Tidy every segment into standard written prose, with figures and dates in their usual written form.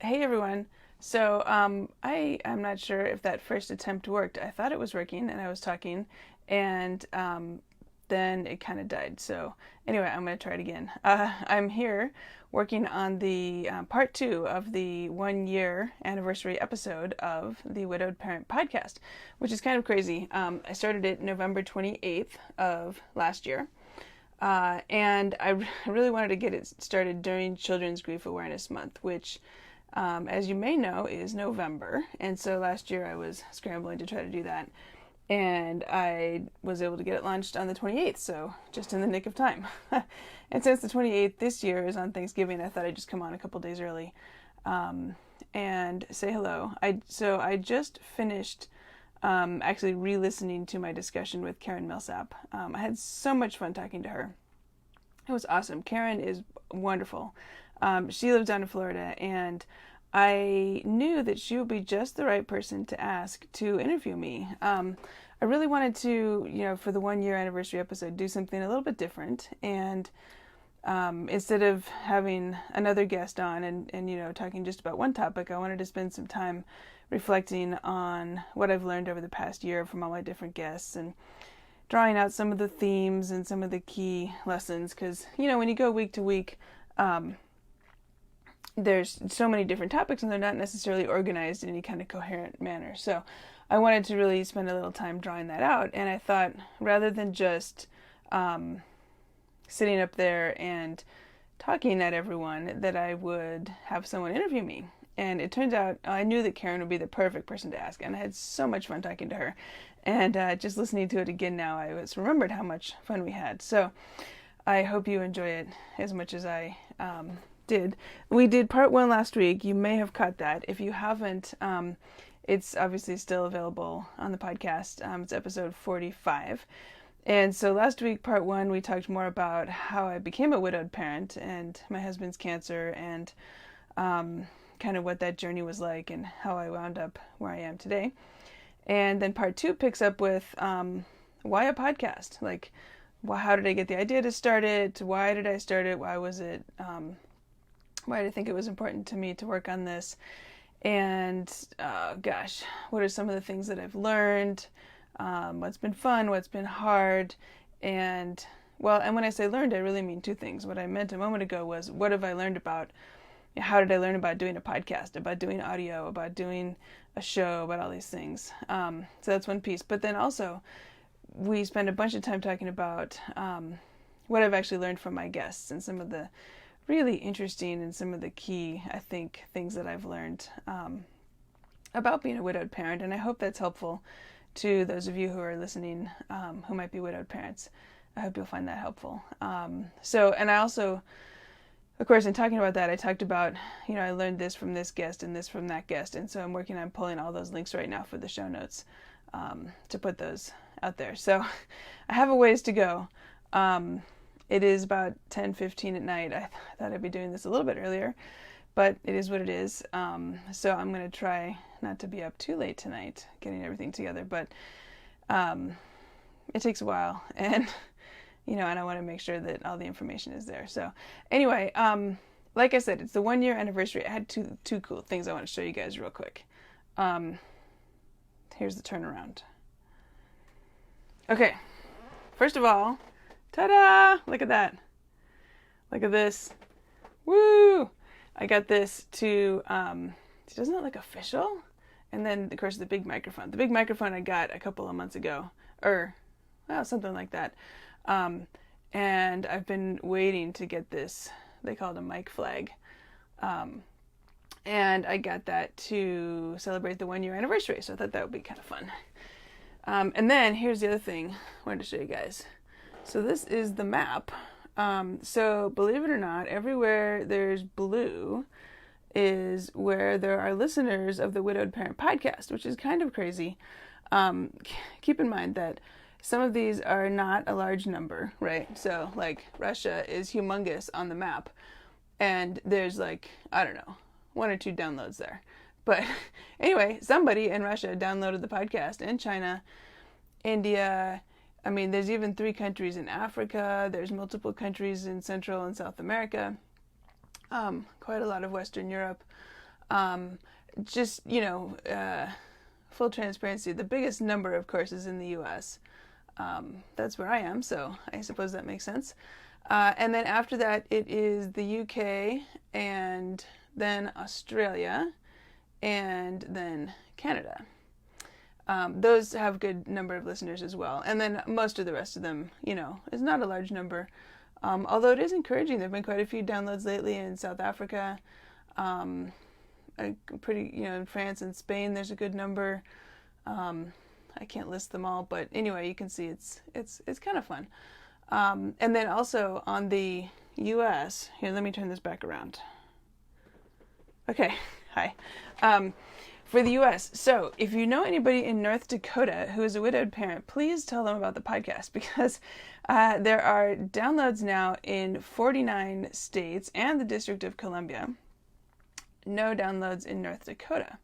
Hey everyone. So I am not sure if that first attempt worked. I thought it was working and I was talking, and then it kind of died. So anyway, I'm going to try it again. I'm here working on the part two of the 1 year anniversary episode of the Widowed Parent podcast, which is kind of crazy. I started it November 28th of last year. And I really wanted to get it started during Children's Grief Awareness Month, which, as you may know, is November. And so last year I was scrambling to try to do that. And I was able to get it launched on the 28th, so just in the nick of time. And since the 28th this year is on Thanksgiving, I thought I'd just come on a couple days early and say hello. I just finished actually re-listening to my discussion with Karen Millsap. I had so much fun talking to her. It was awesome. Karen is wonderful. She lives down in Florida, and I knew that she would be just the right person to ask to interview me. I really wanted to, for the 1 year anniversary episode, do something a little bit different. And instead of having another guest on and talking just about one topic, I wanted to spend some time reflecting on what I've learned over the past year from all my different guests and drawing out some of the themes and some of the key lessons. Because, when you go week to week, there's so many different topics and they're not necessarily organized in any kind of coherent manner. So I wanted to really spend a little time drawing that out. And I thought, rather than just sitting up there and talking at everyone, that I would have someone interview me. And it turns out I knew that Karen would be the perfect person to ask, and I had so much fun talking to her. And just listening to it again now, I was remembered how much fun we had. So I hope you enjoy it as much as I did. We did part one last week. You may have caught that. If you haven't, it's obviously still available on the podcast. It's episode 45. And so last week, part one, we talked more about how I became a widowed parent and my husband's cancer and kind of what that journey was like and how I wound up where I am today. And then part two picks up with why a podcast? Like, how did I get the idea to start it? Why did I start it? Why was it? Why did I think it was important to me to work on this? And what are some of the things that I've learned? What's been fun? What's been hard? And when I say learned, I really mean two things. What I meant a moment ago was, what have I learned about? How did I learn about doing a podcast, about doing audio, about doing a show, about all these things? So that's one piece. But then also, we spend a bunch of time talking about what I've actually learned from my guests and some of the really interesting and some of the key, I think, things that I've learned about being a widowed parent. And I hope that's helpful to those of you who are listening who might be widowed parents. I hope you'll find that helpful. And I also, of course, in talking about that, I talked about, I learned this from this guest and this from that guest. And so I'm working on pulling all those links right now for the show notes to put those out there. So I have a ways to go. It is about 10:15 at night. I thought I'd be doing this a little bit earlier, but it is what it is. So I'm going to try not to be up too late tonight getting everything together. But it takes a while. And and I want to make sure that all the information is there. So anyway, like I said, it's the 1 year anniversary. I had two cool things I want to show you guys real quick. Here's the turnaround. Okay, first of all, ta-da! Look at that. Look at this. Woo! I got this doesn't it look official? And then, of course, the big microphone. The big microphone I got a couple of months ago, something like that. And I've been waiting to get this, they call it a mic flag. And I got that to celebrate the 1 year anniversary. So I thought that would be kind of fun. And then here's the other thing I wanted to show you guys. So this is the map. So believe it or not, everywhere there's blue is where there are listeners of the Widowed Parent podcast, which is kind of crazy. Keep in mind that some of these are not a large number, right? So, like, Russia is humongous on the map, and there's, like, I don't know, 1 or 2 downloads there. But anyway, somebody in Russia downloaded the podcast, in China, India. I mean, there's even 3 countries in Africa. There's multiple countries in Central and South America. Quite a lot of Western Europe. Just, full transparency, the biggest number, of course, is in the U.S. That's where I am, so I suppose that makes sense. And then after that, it is the UK, and then Australia, and then Canada. Those have a good number of listeners as well. And then most of the rest of them, is not a large number. Although it is encouraging. There have been quite a few downloads lately in South Africa. In France and Spain, there's a good number. I can't list them all, but anyway, you can see it's kind of fun. And then also on the U.S., here, let me turn this back around. Okay, hi. For the U.S., so if you know anybody in North Dakota who is a widowed parent, please tell them about the podcast, because there are downloads now in 49 states and the District of Columbia. No downloads in North Dakota.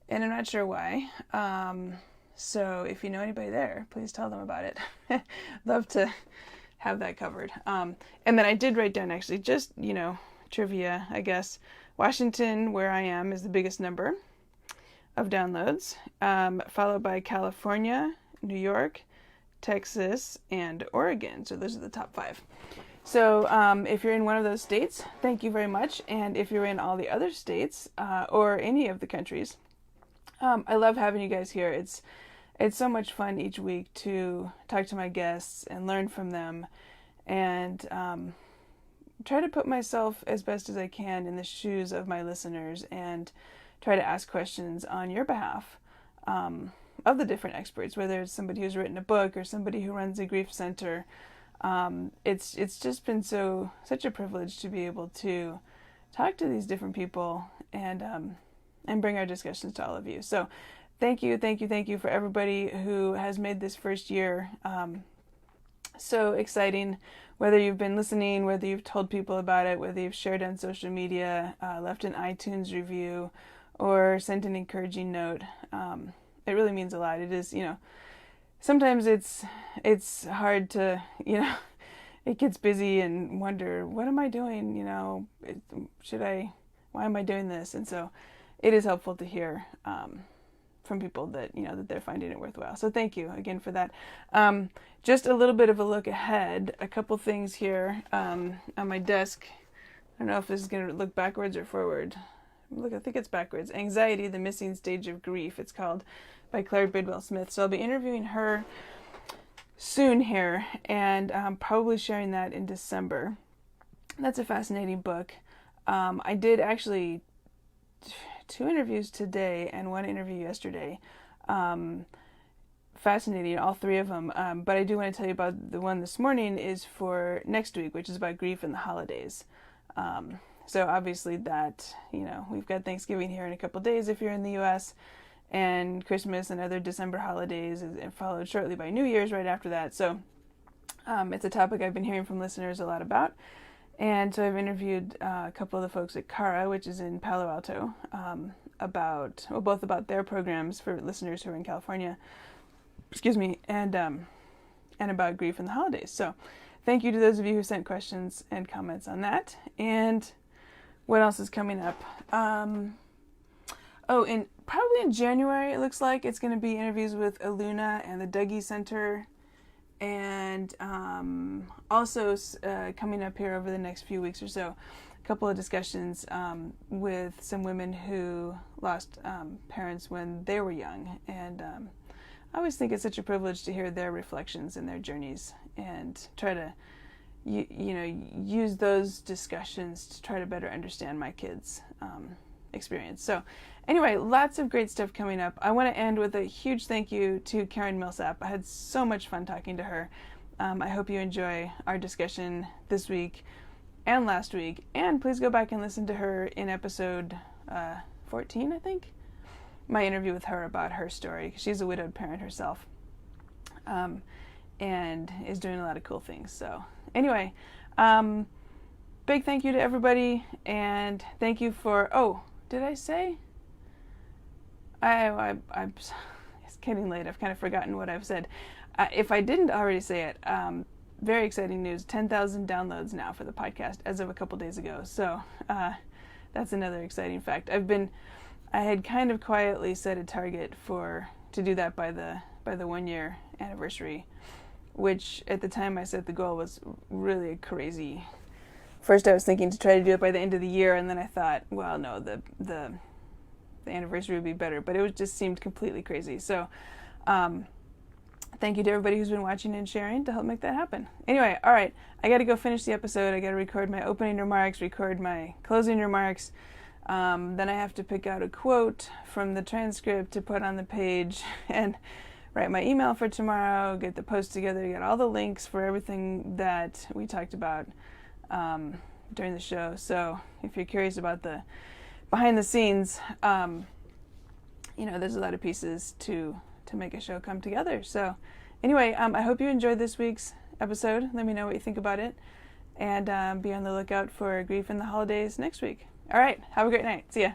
And I'm not sure why. So if you know anybody there, please tell them about it. Love to have that covered. And then I did write down, actually, just, trivia, I guess. Washington, where I am, is the biggest number of downloads, followed by California, New York, Texas, and Oregon. So those are the top 5. So if you're in one of those states, thank you very much. And if you're in all the other states or any of the countries, I love having you guys here. It's so much fun each week to talk to my guests and learn from them, and try to put myself as best as I can in the shoes of my listeners and try to ask questions on your behalf of the different experts, whether it's somebody who's written a book or somebody who runs a grief center. It's just been such a privilege to be able to talk to these different people and bring our discussions to all of you. So thank you for everybody who has made this first year so exciting, whether you've been listening, whether you've told people about it, whether you've shared on social media, left an iTunes review, or sent an encouraging note. It really means a lot. It is, sometimes it's hard to, it gets busy and wonder, what am I doing? Why am I doing this? And so it is helpful to hear from people that, that they're finding it worthwhile. So thank you again for that. Just a little bit of a look ahead, a couple things here on my desk. I don't know if this is going to look backwards or forward. Look, I think it's backwards. Anxiety, the Missing Stage of Grief, it's called, by Claire Bidwell Smith. So I'll be interviewing her soon here, and probably sharing that in December. That's a fascinating book. I did actually 2 interviews today and 1 interview yesterday. Fascinating, all 3 of them. But I do want to tell you about the one this morning is for next week, which is about grief and the holidays. So obviously that, we've got Thanksgiving here in a couple days if you're in the U.S., and Christmas and other December holidays, and followed shortly by New Year's right after that. So it's a topic I've been hearing from listeners a lot about. And so I've interviewed a couple of the folks at Cara, which is in Palo Alto, both about their programs for listeners who are in California, and about grief and the holidays. So thank you to those of you who sent questions and comments on that. And what else is coming up? Probably in January, it looks like, it's going to be interviews with Aluna and the Dougie Center. And also coming up here over the next few weeks or so, a couple of discussions with some women who lost parents when they were young. And I always think it's such a privilege to hear their reflections and their journeys, and try to use those discussions to try to better understand my kids' experience. So anyway, lots of great stuff coming up. I want to end with a huge thank you to Karen Millsap. I had so much fun talking to her. I hope you enjoy our discussion this week and last week. And please go back and listen to her in episode 14, I think. My interview with her about her story. She's a widowed parent herself. And is doing a lot of cool things. So anyway, big thank you to everybody, and thank you for, did I say? It's getting late. I've kind of forgotten what I've said. If I didn't already say it, very exciting news, 10,000 downloads now for the podcast as of a couple days ago. So that's another exciting fact. I had kind of quietly set a target to do that by the 1 year anniversary, which at the time I set the goal was really crazy. First I was thinking to try to do it by the end of the year, and then I thought, well, no, the anniversary would be better, but it just seemed completely crazy. So thank you to everybody who's been watching and sharing to help make that happen. Anyway, all right, I got to go finish the episode. I got to record my opening remarks, record my closing remarks. Then I have to pick out a quote from the transcript to put on the page and write my email for tomorrow, get the post together, get all the links for everything that we talked about during the show. So if you're curious about the behind the scenes, there's a lot of pieces to make a show come together. So anyway, I hope you enjoyed this week's episode. Let me know what you think about it, and be on the lookout for Grief in the Holidays next week. All right, have a great night. See ya.